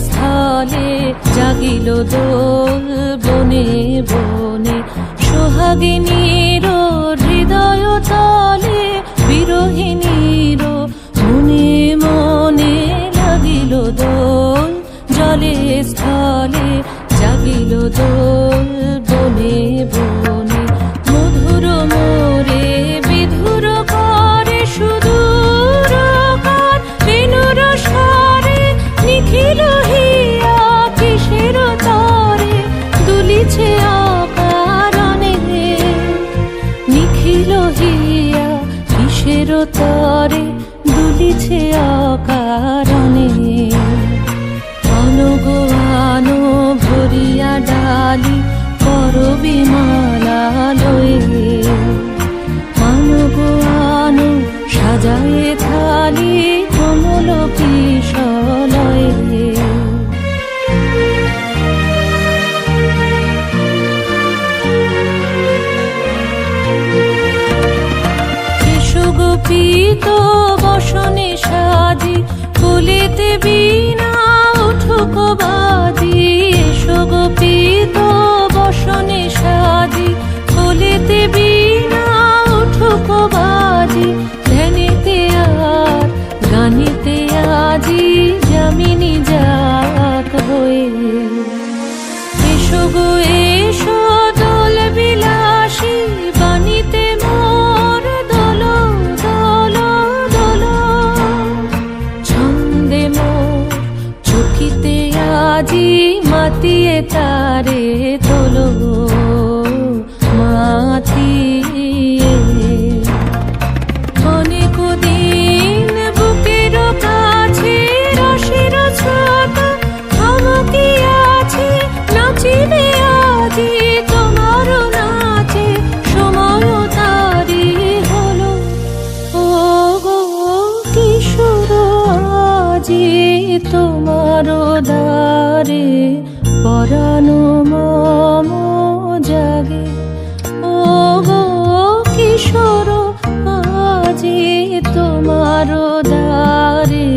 স্থলে জাগিল দোল বনে বনে, সোহাগিনীর হৃদয় তলে বিরহিণীর মনে মনে লাগিল দোল। জলে স্থলে জাগিল দোল বনে বনে, মধুর মোরে বিধুর করে সুদূর কার বেণুর স্বরে, নিখিল হিয়া কিসের তরে দুলিছে অকারণে, নিখিল হিয়া কিসের তরে দুলিছে অকারণে। আনো আনো ভরিয়া ডালি করবি মালা লয়ে, আনো আনো সাজায়ে থালি কমল কিশলয়ে। এসো গোপীত বসনে সাজি, কুলিতে বীণা উঠুক বাজি। এসো গোপীত বসনে সাজি, কুলিতে বীণা উঠুক বাজি। ধ্যানিতে আর গানিতে আজি যামিনী যাক হয়ে। এসো গো এসো দোল বিলাসী, বাণীতে মোর দোল দোল দোল। ছন্দে মোর চকিতে আজি মাতিয়ে তারে তোলো মাথিয়ে। অনেক দিন বুকের কাছে রসের ছোট থমকিয়াছে, নাচিবে আজি তোমার নাচে সময় তারি হলো। ও গো কিশোর আজি তোমার দ্বারে পরানো মম জাগে। ও গো কিশোর আজি তোমার দ্বারে